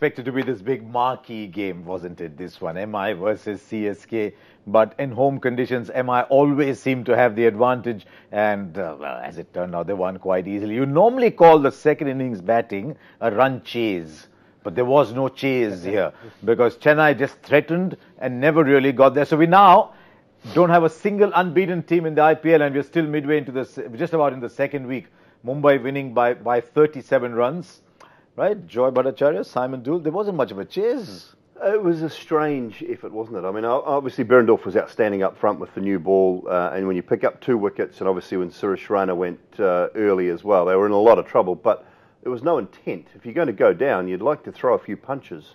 expected to be this big marquee game, wasn't it? This one, MI versus CSK. But in home conditions, MI always seemed to have the advantage. And, well, as it turned out, they won quite easily. You normally call the second innings batting a run chase. But there was no chase here because Chennai just threatened and never really got there. So we now don't have a single unbeaten team in the IPL, and we're still midway into this, just about in the second week. Mumbai winning by 37 runs. Right? Joy Bhattacharjya, Simon Doull. There wasn't much of a chase. It was a strange effort, wasn't it? I mean, obviously Behrendorff was outstanding up front with the new ball, and when you pick up 2 wickets, and obviously when Suresh Raina went early as well, they were in a lot of trouble. But there was no intent. If you're going to go down, you'd like to throw a few punches.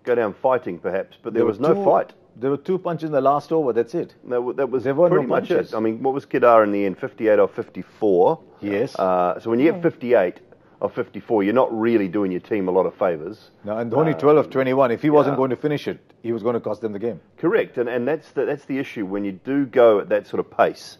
Go down fighting, perhaps, but there was no fight. There were 2 punches in the last over, that's it. There was pretty much it. I mean, what was Kedar in the end? 58 or 54? Yes. So when you get 58 or 54, you're not really doing your team a lot of favours. No, and only 12 of 21. If he wasn't going to finish it, he was going to cost them the game. Correct, and that's the issue. When you do go at that sort of pace,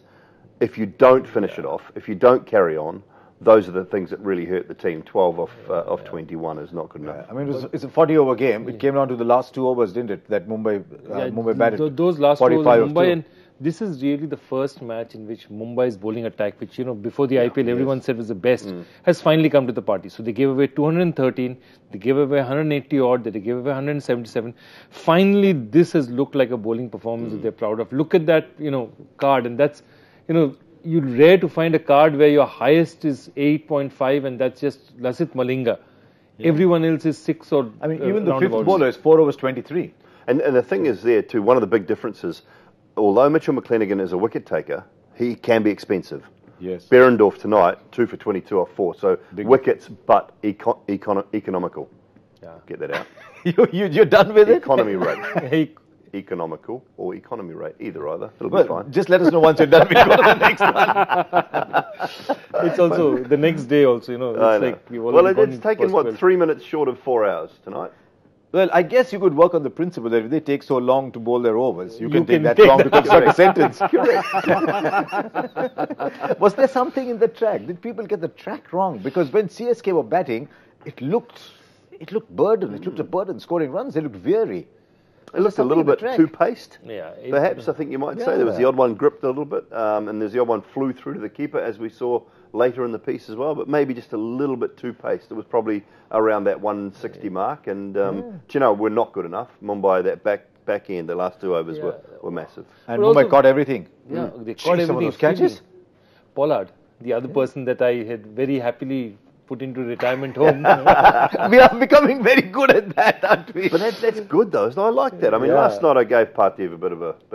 if you don't finish it off, if you don't carry on, those are the things that really hurt the team. 12 of 21 is not good enough. I mean, it's a 40-over game. It came down to the last 2 overs, didn't it? That Mumbai batted. Those last 2 overs, Mumbai, and two. this is really the first match in which Mumbai's bowling attack, which before the IPL everyone said was the best, has finally come to the party. So they gave away 213, they gave away 180 odd, they gave away 177. Finally, this has looked like a bowling performance that they're proud of. Look at that, card, and that's, you're rare to find a card where your highest is 8.5 and that's just Lasith Malinga. Yeah. Everyone else is 6 or... I mean, even the 5th bowler is 4 overs 23. And the thing is there too, one of the big differences, although Mitchell McClenaghan is a wicket taker, he can be expensive. Yes. Behrendorff tonight, 2 for 22 off 4. So big wickets, but economical. Yeah. Get that out. You're done with Economy rate. Economical or economy rate, either. It'll be fine. Just let us know once you're done. We go to the next one. It's also the next day also, it's taken 3 minutes short of 4 hours tonight. Well, I guess you could work on the principle that if they take so long to bowl their overs, you can take that long to construct a sentence. Was there something in the track? Did people get the track wrong? Because when CSK were batting, it looked burdened. It looked a burden scoring runs. They looked weary. It looked a little bit too paced. Yeah, perhaps I think you might say there was the odd one gripped a little bit, and there's the odd one flew through to the keeper, as we saw later in the piece as well. But maybe just a little bit too paced. It was probably around that 160 mark, and we're not good enough. Mumbai, that back end, the last 2 overs were massive, and Mumbai caught everything. Yeah, they caught everything. Some of those catches. Pollard, the other person that I had very happily put into retirement home. We are becoming very good at that, aren't we? But that's good though. I like that. I mean, last night I gave Parthiv a bit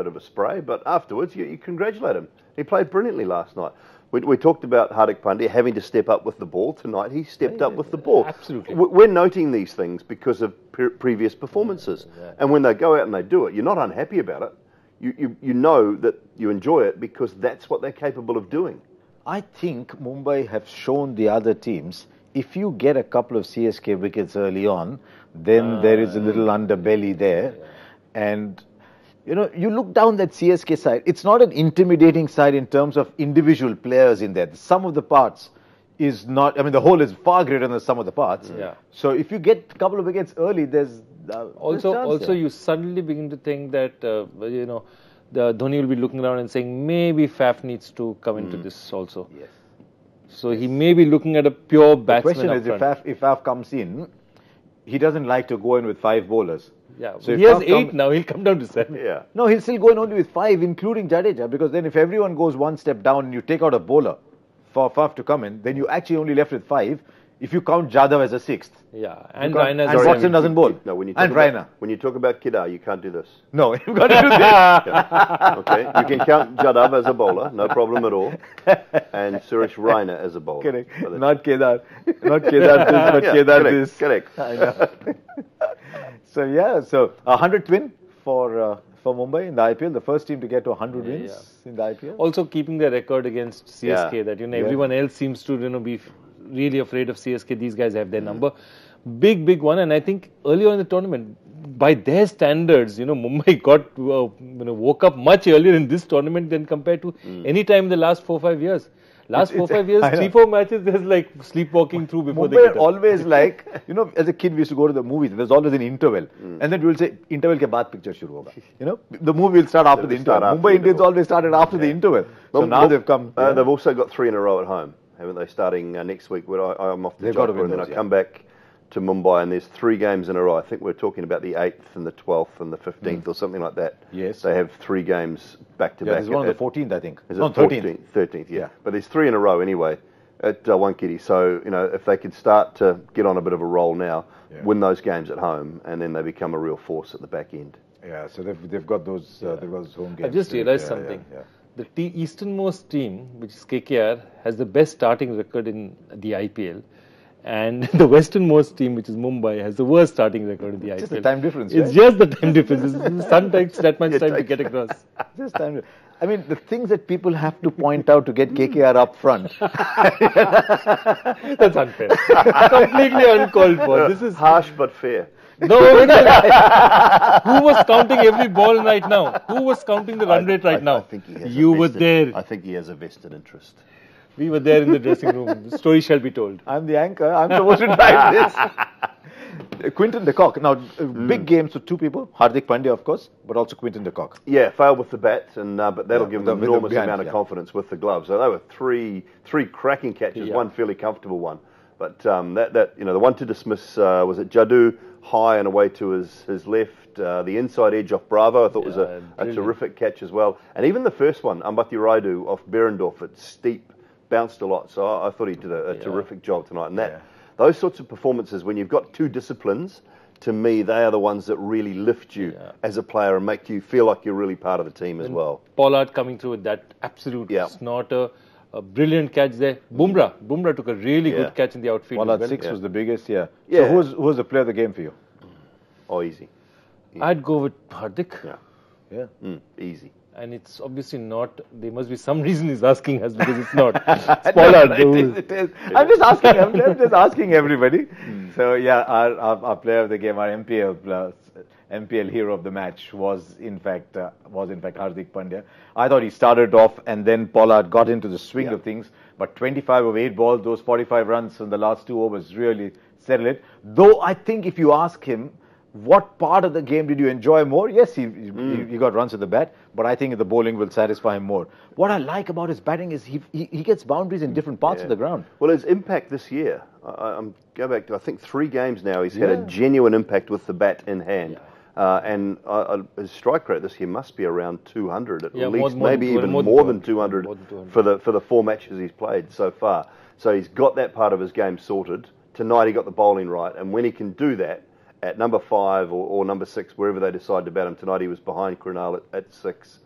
of a spray, but afterwards you congratulate him. He played brilliantly last night. We talked about Hardik Pandya having to step up with the ball tonight. He stepped up with the ball. Absolutely. We're noting these things because of previous performances, and when they go out and they do it, you're not unhappy about it. You know that you enjoy it because that's what they're capable of doing. I think Mumbai have shown the other teams, if you get a couple of CSK wickets early on, then there is a little underbelly there. And, you look down that CSK side, it's not an intimidating side in terms of individual players in there. The sum of the parts is not, the whole is far greater than the sum of the parts. Yeah. So if you get a couple of wickets early, there's also you suddenly begin to think that, the Dhoni will be looking around and saying maybe Faf needs to come into this also. Yes. So he may be looking at a pure batsman. The question is if Faf comes in, he doesn't like to go in with 5 bowlers. Yeah, so he has 8 now, he'll come down to 7. Yeah. No, he'll still go in only with 5, including Jadeja, because then if everyone goes one step down and you take out a bowler for Faf to come in, then you actually only left with 5. If you count Jadhav as a 6th. Yeah, and Raina. And Watson doesn't bowl. No, when you talk about Kedar, you can't do this. No, you've got to do this. Okay, you can count Jadhav as a bowler, no problem at all, and Suresh Raina as a bowler. Correct. Not Kedar. Not Kedar this, but Kedar this. Correct. I know. So 100th win for Mumbai in the IPL, the first team to get to 100 wins in the IPL. Also keeping the record against CSK that everyone else seems to be really afraid of CSK. These guys have their number. Big one, and I think earlier in the tournament, by their standards, Mumbai got woke up much earlier in this tournament than compared to any time in the last 4 or 5 years. Last 4-5 years, I know. 3-4 matches, there's like sleepwalking through before they Mumbai get up. always like, you know, as a kid we used to go to the movies. There's always an interval, and then we will say interval ke baad picture shuru hoga. You know, the movie will start after the interval. Mumbai Indians always started after the interval. So now they've come. They've also got 3 in a row at home, haven't they? Starting next week, where I'm off to Jaipur, and then I come back to Mumbai, and there's 3 games in a row. I think we're talking about the 8th and the 12th and the 15th or something like that. Yes. They have 3 games back to back. There's one on the 14th, I think. Is No, it 13th, yeah. But there's 3 in a row anyway at Wankiri. So, you know, if they could start to get on a bit of a roll now, win those games at home, and then they become a real force at the back end. Yeah, so they've got those home games. I just realized something. The easternmost team, which is KKR, has the best starting record in the IPL. And the westernmost team, which is Mumbai, has the worst starting record in the IPL. Just the time difference, It's right? just the time difference. The sun takes that much time to get across. Just time. I mean, the things that people have to point out to get KKR up front. That's unfair. Completely uncalled for. This is Harsh but fair. no. Who was counting every ball right now? Who was counting the run rate right now? I think he has You were there. I think he has a vested interest. We were there in the dressing room. The story shall be told. I'm the anchor. I'm supposed to drive this. Quinton de Kock. Now, big games for 2 people. Hardik Pandya, of course, but also Quinton de Kock. Yeah, failed with the bat, and but that'll give them an with the enormous behind, amount of confidence with the gloves. So they were three cracking catches, one fairly comfortable one. But that you know, the one to dismiss was it Jadoo high and away to his left. The inside edge off Bravo, I thought was a terrific catch as well. And even the first one, Ambati Raidu off Berendorf, it's steep, bounced a lot. So I thought he did a terrific job tonight. And those sorts of performances, when you've got 2 disciplines, to me, they are the ones that really lift you as a player and make you feel like you're really part of the team as well. Pollard coming through with that absolute snorter, a brilliant catch there. Bumrah took a really good catch in the outfield. Pollard 6 was the biggest, So who was the player of the game for you? Oh, easy. I'd go with Hardik. Easy. And it's obviously not. There must be some reason he's asking us because it's not. It's Pollard. It is. I'm just asking. I'm just asking everybody. So our player of the game, our MPL hero of the match was in fact Hardik Pandya. I thought he started off and then Pollard got into the swing of things. But 25 of 8 balls, those 45 runs in the last 2 overs really settled it. Though I think if you ask him, what part of the game did you enjoy more? Yes, he got runs at the bat, but I think the bowling will satisfy him more. What I like about his batting is he gets boundaries in different parts of the ground. Well, his impact this year, I'm going back to I think 3 games now, he's had a genuine impact with the bat in hand. And his strike rate this year must be around 200 at least, maybe even more than 200 for the 4 matches he's played so far. So he's got that part of his game sorted. Tonight he got the bowling right, and when he can do that, at number 5 or number 6, wherever they decide to bat him. Tonight he was behind Krunal at 6.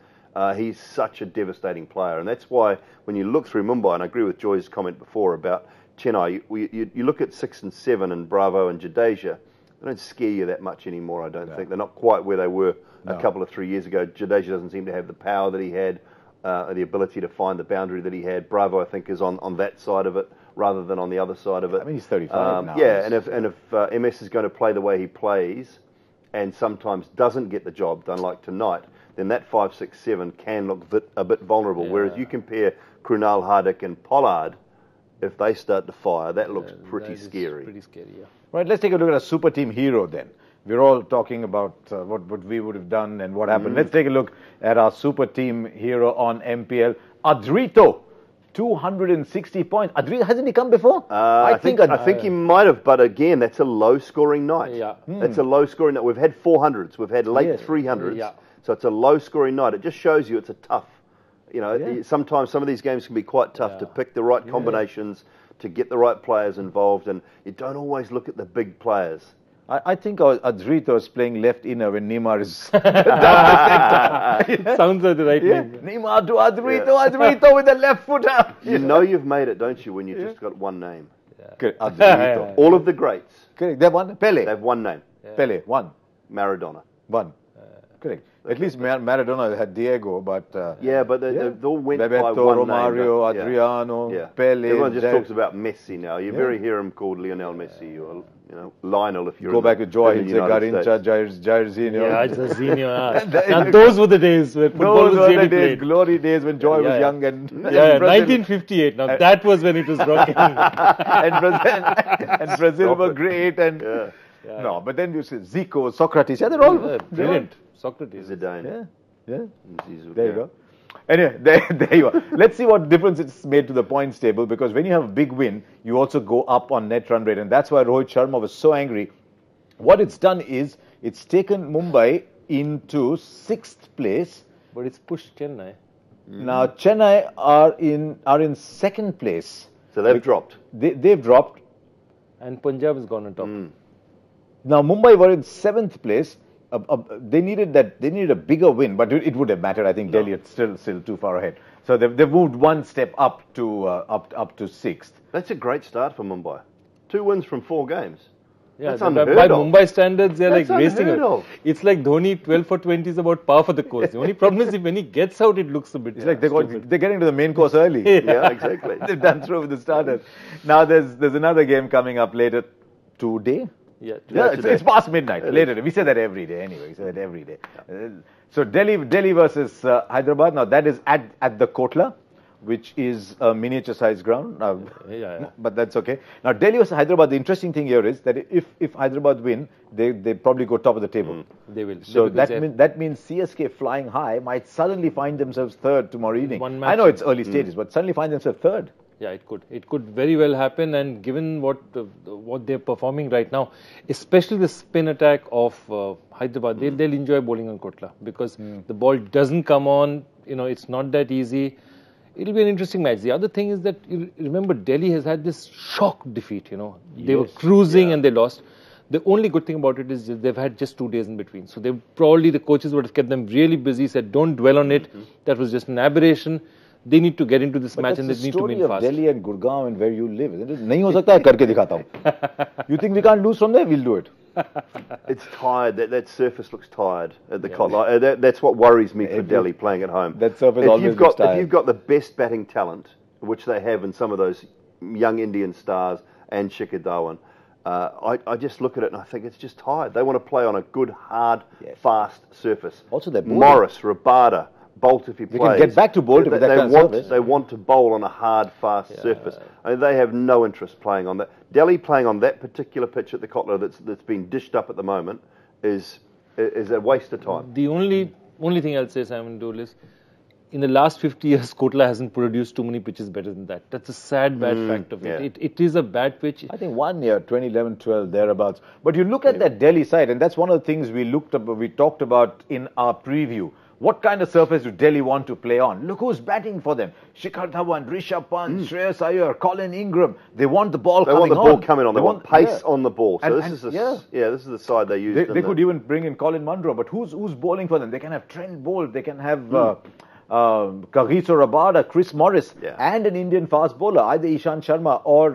He's such a devastating player. And that's why when you look through Mumbai, and I agree with Joy's comment before about Chennai, you look at 6 and 7 and Bravo and Jadeja, they don't scare you that much anymore, I don't think. They're not quite where they were a couple of 3 years ago. Jadeja doesn't seem to have the power that he had, the ability to find the boundary that he had. Bravo, I think, is on that side of it rather than on the other side of it. I mean, he's 35 now. Yeah, and if MS is going to play the way he plays and sometimes doesn't get the job done like tonight, then that 5, 6, 7 can look a bit vulnerable. Whereas you compare Krunal, Hardik and Pollard, if they start to fire, that looks pretty scary. Pretty scary, Right, let's take a look at a super team hero then. We're all talking about what we would have done and what happened. Let's take a look at our super team hero on MPL, Adrito. 260 points. Adrito, hasn't he come before? I think he might have, but again, that's a low-scoring night. That's a low-scoring night. We've had 400s, we've had late 300s, so it's a low-scoring night. It just shows you it's a tough. You know, sometimes some of these games can be quite tough to pick the right combinations, to get the right players involved, and you don't always look at the big players. I think Adrito is playing left inner when Neymar is down the center. Sounds like the right name. Neymar to Adrito with the left footer. You know you've made it, don't you, when you've just got one name. Correct. Adrito. All of the greats. Correct. They have one. Pele. They have one name. Pele. One. Maradona. One. Correct. At least Maradona had Diego, but yeah, but they all went by Bebeto, one Romario, name. Adriano, Yeah. Pele. Everyone just talks about Messi now. You very hear him called Lionel Messi or Lionel if you're Go back to Joao in the United Garincha, States. Jairzinho. Yeah, Jairzinho. Now those were the days when football Those was were the really days, played. glory days when Joy was young and Yeah, 1958. Now that was when it was rocking. and Brazil were great and no, but then you see Zico, Socrates, they're all brilliant. Socrates. Zidane. Yeah. Zizou, There you go. Anyway, there you are. Let's see what difference it's made to the points table, because when you have a big win, you also go up on net run rate, and that's why Rohit Sharma was so angry. What it's done is it's taken Mumbai into 6th place. But it's pushed Chennai. Now Chennai are in 2nd place. So they've dropped. They've dropped. And Punjab has gone on top. Now Mumbai were in 7th place. They needed a bigger win, but it would have mattered. I think Delhi is still too far ahead. So they've moved one step up to up to 6th. That's a great start for Mumbai. 2 wins from 4 games. Yeah, That's by unheard of. Mumbai standards, they're That's like racing. unheard of. It's like Dhoni 12 for 20 is about par for the course. The only problem is when he gets out, it looks a bit. It's like they're getting to the main course early. Yeah, exactly. They've done through with the starters. Now there's another game coming up later today. Yeah, It's past midnight. Later, we say that every day anyway. We say that every day. So Delhi versus Hyderabad. Now that is at the Kotla, which is a miniature-sized ground. But that's okay. Now Delhi versus Hyderabad. The interesting thing here is that if Hyderabad win, they probably go top of the table. They will. So that means CSK flying high might suddenly find themselves 3rd tomorrow evening. I know it's early stages, but suddenly find themselves 3rd. Yeah, it could. It could very well happen, and given what they're performing right now, especially the spin attack of Hyderabad, they'll enjoy bowling on Kotla, because the ball doesn't come on. It's not that easy. It'll be an interesting match. The other thing is that you remember Delhi has had this shock defeat. They were cruising and they lost. The only good thing about it is they've had just 2 days in between. So the coaches would have kept them really busy. Said, don't dwell on it. That was just an aberration. They need to get into this match and they need to win fast. But that's the story of Delhi and Gurgaon and where you live, isn't it? Nahi ho sakta hai, karke dikhata hu. You think we can't lose from there? We'll do it. It's tired. That surface looks tired at the Kotla. That's what worries me for Delhi playing at home. That surface always looks tired. If you've got the best batting talent, which they have in some of those young Indian stars and Shikhar Dhawan, I just look at it and I think it's just tired. They want to play on a good, hard, fast surface. Also, they're Morris, Rabada, Bolt if he plays. They can get back to Bolt if that surface. They want to bowl on a hard, fast surface. I mean, they have no interest playing on that. Delhi playing on that particular pitch at the Kotla that's been dished up at the moment is a waste of time. The only thing I'll say, Simon Doull, is in the last 50 years, Kotla hasn't produced too many pitches better than that. That's a sad, bad fact of it. It is a bad pitch. I think 1 year, 2011, 12, thereabouts. But you look at that Delhi side, and that's one of the things we talked about in our preview. What kind of surface do Delhi want to play on? Look who's batting for them. Shikhar Dhawan, Rishabh Pant, Shreyas Iyer, Colin Ingram. They want the ball coming on. They want the ball coming on. They want pace on the ball. So this is the side they use. They could even bring in Colin Munro, but who's bowling for them? They can have Trent Bolt. They can have Kagiso Rabada, Chris Morris, and an Indian fast bowler, either Ishant Sharma or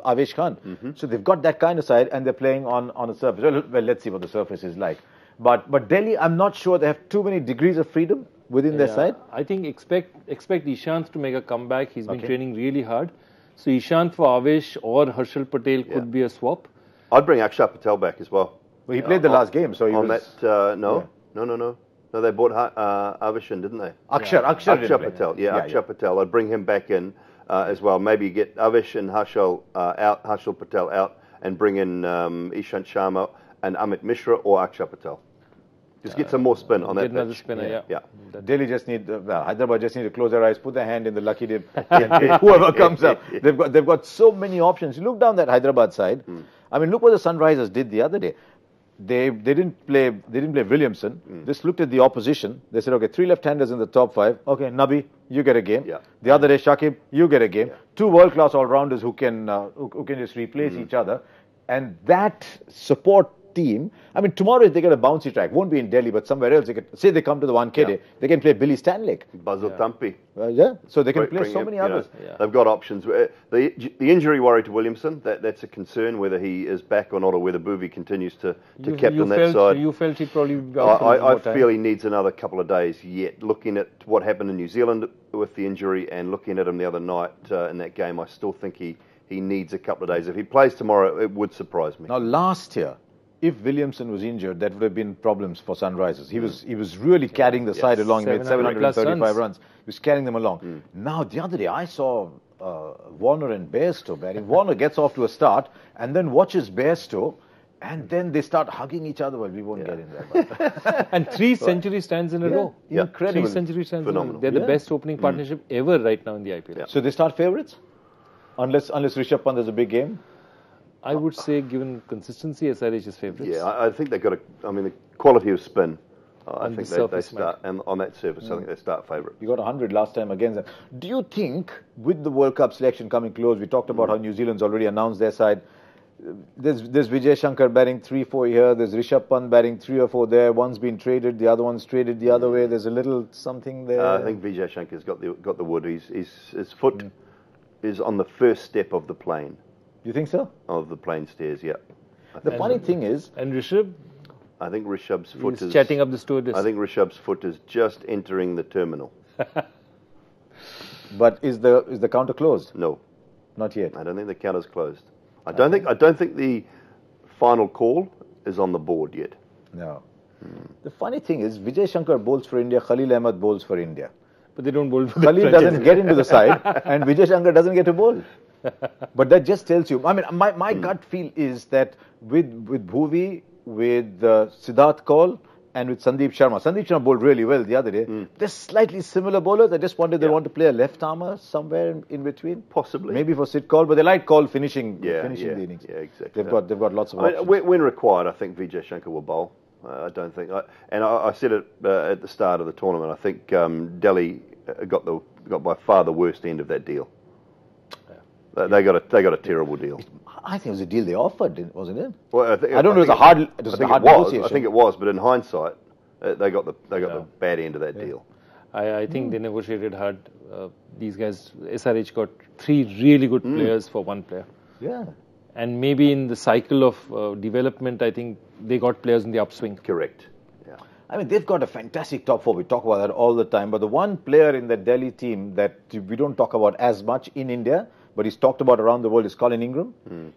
Avesh Khan. So they've got that kind of side, and they're playing on a surface. Well, let's see what the surface is like. But Delhi, I'm not sure they have too many degrees of freedom within their side. I think expect Ishant to make a comeback. He's been training really hard. So Ishant for Avesh or Harshal Patel could be a swap. I'd bring Akshay Patel back as well. Well, he played the last game, so he on was... that. No, they bought Avesh in, didn't they? Akshay Patel. Akshay Patel. I'd bring him back in as well. Maybe get Avesh and Harshal Patel out, and bring in Ishant Sharma and Amit Mishra or Akshay Patel. Just get some more spin on that pitch. Another spinner, Delhi just need, Hyderabad just need to close their eyes, put their hand in the lucky dip, and whoever comes up. They've got so many options. You look down that Hyderabad side. I mean, look what the Sunrisers did the other day. They didn't play Williamson. Just looked at the opposition. They said, okay, 3 left-handers in the top 5. Okay, Nabi, you get a game. The other day, Shakib, you get a game. 2 world-class all-rounders who can just replace each other. And that support team. I mean, tomorrow if they get a bouncy track, won't be in Delhi, but somewhere else. They could, say they come to the 1K day, they can play Billy Stanlake. Buzzle Thumpy. So they can play so many others. They've got options. The injury worry to Williamson, that's a concern, whether he is back or not, or whether Bhuvi continues to captain that side. You felt he'd probably be I feel he needs another couple of days yet. Looking at what happened in New Zealand with the injury and looking at him the other night in that game, I still think he needs a couple of days. If he plays tomorrow, it would surprise me. Now, last year, if Williamson was injured, that would have been problems for Sunrisers. He was really carrying the side along. He made 735 runs. He was carrying them along. Now, the other day, I saw Warner and Bairstow batting. Warner gets off to a start and then watches Bairstow, and then they start hugging each other. Well, we won't get in there. And 3 century stands in a row. Incredible. 3 century stands Phenomenal. in a row. They're the best opening partnership ever right now in the IPL. So they start favourites? Unless Rishabh Pant has a big game? I would say, given consistency, SRH is favourites. Yeah, I think they've got the quality of spin. I On think the they start, and on that surface, I think they start favourite. You got 100 last time against them. Do you think, with the World Cup selection coming close, we talked about how New Zealand's already announced their side. There's Vijay Shankar batting 3-4 here. There's Rishabh Pant batting 3 or 4 there. One's been traded, the other one's traded the other way. There's a little something there. I think Vijay Shankar's got the wood. His foot is on the first step of the plane. You think so? Of the plane stairs, yeah. The funny thing is... And Rishabh? I think Rishabh's foot is... chatting up the stewardess. I think Rishabh's foot is just entering the terminal. But is the counter closed? No. Not yet. I don't think the counter's closed. I don't think the final call is on the board yet. No. The funny thing is, Vijay Shankar bowls for India, Khalil Ahmed bowls for India. But they don't bowl for the Khalil doesn't get into the side, and Vijay Shankar doesn't get to bowl. But that just tells you, I mean, my gut feel is that with Bhuvi, with Siddharth Kaul, and with Sandeep Sharma bowled really well the other day. They're slightly similar bowlers. I just wondered they want to play a left armer somewhere in between. Possibly. Maybe for Sid Kaul, but they like Kaul finishing the innings. Yeah, exactly. They've got lots of options. When required, I think Vijay Shankar will bowl. I don't think, I said it at the start of the tournament. I think Delhi got by far the worst end of that deal. They got a terrible deal. I think it was a deal they offered, wasn't it? Well, I don't know. It was a hard negotiation. I think it was, but in hindsight, they got the bad end of that deal. I think they negotiated hard. These guys, SRH got 3 really good players for 1 player. Yeah. And maybe in the cycle of development, I think they got players in the upswing. Correct. Yeah. I mean, they've got a fantastic top 4. We talk about that all the time. But the one player in the Delhi team that we don't talk about as much in India, but he's talked about around the world, is Colin Ingram.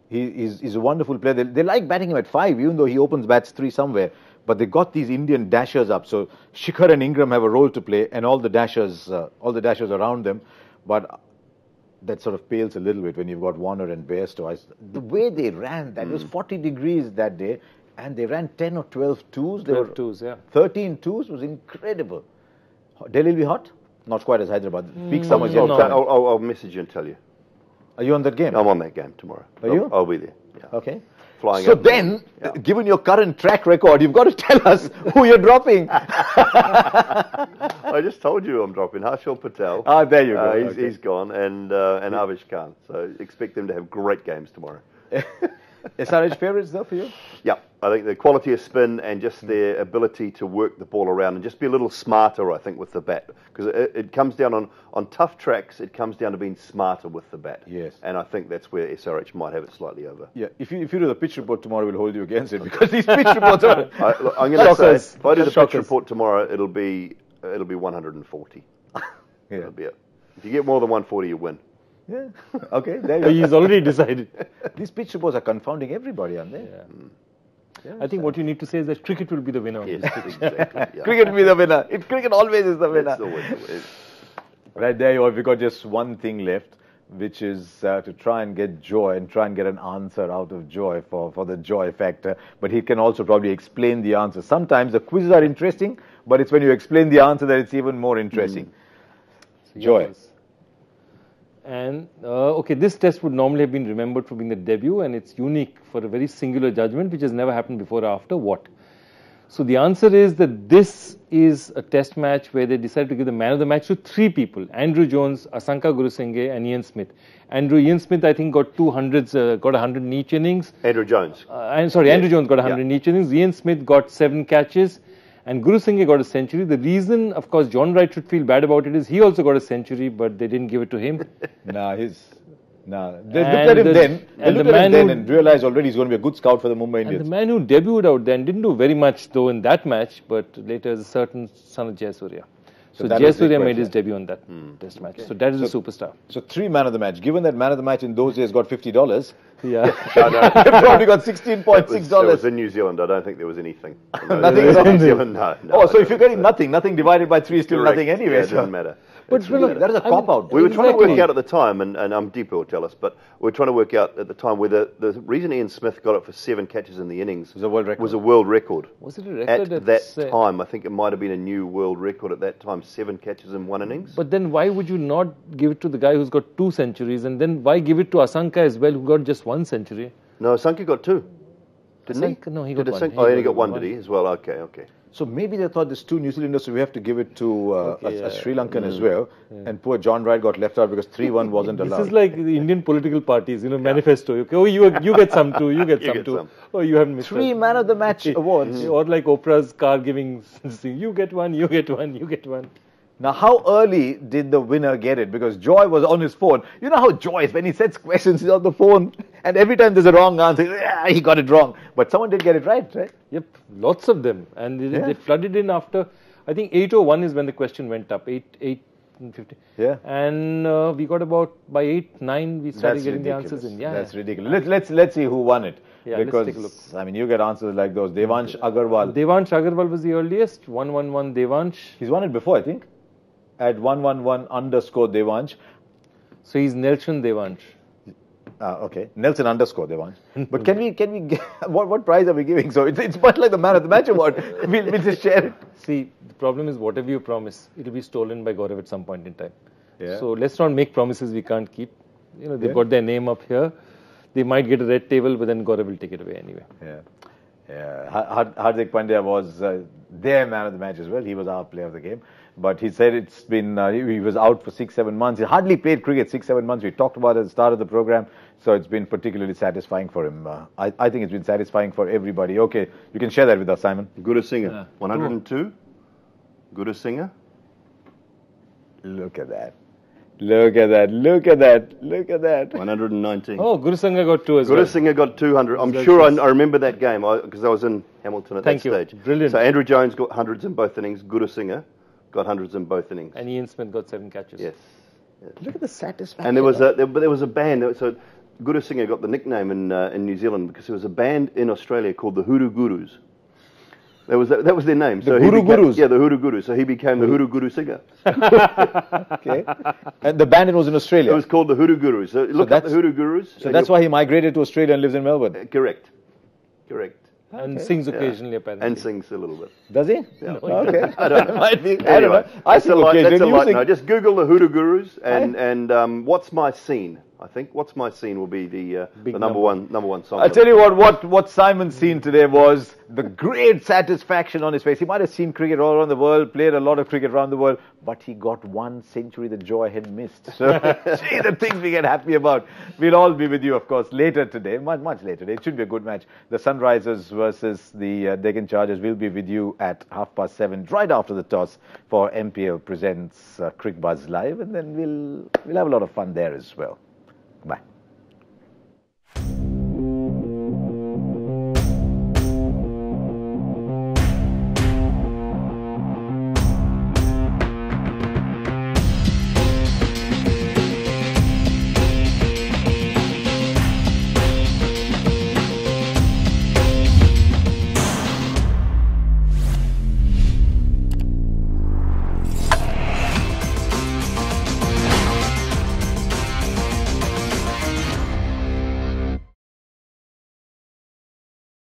He's a wonderful player. They like batting him at 5, even though he opens bats 3 somewhere. But they got these Indian dashers up. So Shikhar and Ingram have a role to play, and all the dashers around them. But that sort of pales a little bit when you've got Warner and Bairstow. The way they ran, that was 40 degrees that day, and they ran 10 or 12 twos. 12 twos, yeah. 13 twos was incredible. Delhi will be hot? Not quite as Hyderabad. Peak summer. I'll message you and tell you. Are you on that game? I'm on that game tomorrow. Are you? I'll be there. Yeah. Okay. Flying so up then, given your current track record, you've got to tell us who you're dropping. I just told you I'm dropping Harshal Patel. There you go. He's gone, and Avish Khan. So expect them to have great games tomorrow. SRH favourites though for you? Yeah, I think the quality of spin and just their ability to work the ball around and just be a little smarter, I think, with the bat. Because it comes down on tough tracks, it comes down to being smarter with the bat. Yes. And I think that's where SRH might have it slightly over. Yeah, if you do the pitch report tomorrow, we'll hold you against it, because these pitch reports are... I'm going to say, if I do the pitch report tomorrow, it'll be 140. Yeah. That'll be it. If you get more than 140, you win. Yeah. Okay, there you go. He's already decided. These pitch reports are confounding everybody, aren't they? Yeah. I think what you need to say is that cricket will be the winner. Yes, exactly. Cricket will be the winner. Cricket always is the winner. It's always the winner. Right there, we've got just one thing left, which is to try and get Joy and try and get an answer out of Joy for the Joy factor. But he can also probably explain the answer. Sometimes the quizzes are interesting, but it's when you explain the answer that it's even more interesting. Joy. And, okay, this test would normally have been remembered for being the debut, and it's unique for a very singular judgment, which has never happened before or after. What? So the answer is that this is a test match where they decided to give the man of the match to 3 people: Andrew Jones, Asanka Gurusinghe, and Ian Smith. Ian Smith, I think, got 200s, got 100 in each innings. Andrew Jones. Andrew Jones got 100 in each innings. Ian Smith got 7 catches, and Gurusinghe got a century. The reason, of course, John Wright should feel bad about it is he also got a century, but they didn't give it to him. They looked at him then and realized already he's going to be a good scout for the Mumbai Indians. And the man who debuted out then didn't do very much though in that match, but later is a certain son of Jayasurya. So Jayasurya made his debut on that test match. So that is a superstar. So 3 man of the match. Given that man of the match in those days got $50, yeah, they probably got $16.6. It was in New Zealand. I don't think there was anything. Nothing in New Zealand. No. Oh, so if you're getting nothing divided by 3 is still nothing anyway. Yeah, it doesn't matter. But that is a cop-out. We were trying to work out at the time, and Deep will tell us, but we were trying to work out at the time whether the reason Ian Smith got it for 7 catches in the innings was a world record. Was it a record at that time? I think it might have been a new world record at that time, 7 catches in 1 innings. But then why would you not give it to the guy who's got 2 centuries, and then why give it to Asanka as well, who got just 1 century? No, Asanka got 2. Didn't he? No, he got 1. He only got 1, did he, as well? Okay. So maybe they thought there's 2 New Zealanders, so we have to give it to a Sri Lankan as well. Yeah. And poor John Wright got left out because 3-1 wasn't allowed. This is like the Indian political parties, manifesto. Okay, oh, you get some too, you get some too. Oh, you haven't missed 3 man of the match awards. Or like Oprah's car giving, you get one, you get one, you get one. Now, how early did the winner get it? Because Joy was on his phone. You know how Joy is when he sets questions, he's on the phone. And every time there's a wrong answer, he got it wrong. But someone did get it right? Yep, lots of them. And they flooded in after, I think 8:01 is when the question went up, 8:50. Yeah. And we got about, by 8:09, we started getting the answers in. Yeah, that's ridiculous. Let's see who won it. Yeah, because, let's take a look. I mean, you get answers like those. Devansh Agarwal. Devansh Agarwal was the earliest. 111 Devansh. He's won it before, I think. At 111_Devansh. So he's Nelson Devansh. Okay, Nelson _ Devansh. But can we get, what prize are we giving? So it's much like the man of the match award. We'll just share it. See, the problem is whatever you promise, it'll be stolen by Gaurav at some point in time. Yeah. So let's not make promises we can't keep. They've got their name up here. They might get a red table, but then Gaurav will take it away anyway. Yeah. Hardik Pandya was their man of the match as well. He was our player of the game. But he said it's been, he was out for 6-7 months. He hardly played cricket 6-7 months. We talked about it at the start of the program. So it's been particularly satisfying for him. I think it's been satisfying for everybody. Okay, you can share that with us, Simon. Gurusinghe, 102. Gurusinghe. Look at that. Look at that. Look at that. Look at that. 119. Oh, Gurusinghe got 2 as well. Gurusinghe got 200. I'm sure I remember that game because I was in Hamilton at that stage. Brilliant. So Andrew Jones got hundreds in both innings. Gurusinghe got hundreds in both innings. And Ian Smith got 7 catches. Yes. Look at the satisfaction. And there was a band. So Gurusinghe got the nickname in New Zealand because there was a band in Australia called the Hoodoo Gurus. That was their name. The Hoodoo Gurus? Yeah, the Hoodoo Gurus. So he became the Hoodoo Guru singer. Okay. And the band was in Australia? It was called the Hoodoo Gurus. So look up the Hoodoo Gurus. So that's why he migrated to Australia and lives in Melbourne? Correct. And sings occasionally, apparently. And sings a little bit. Does he? Yeah. Okay. I don't know. I don't know. I that's sing occasionally. No, just Google the Hoodoo Gurus and What's My Scene? I think What's My Scene will be the number one song. I'll tell you what Simon's seen today was the great satisfaction on his face. He might have seen cricket all around the world, played a lot of cricket around the world, but he got 1 century that Joy had missed. So, gee, the things we get happy about. We'll all be with you, of course, later today, much later today. It should be a good match. The Sunrisers versus the Deccan Chargers will be with you at 7:30, right after the toss, for MPL presents Cricbuzz Live, and then we'll have a lot of fun there as well. Bye.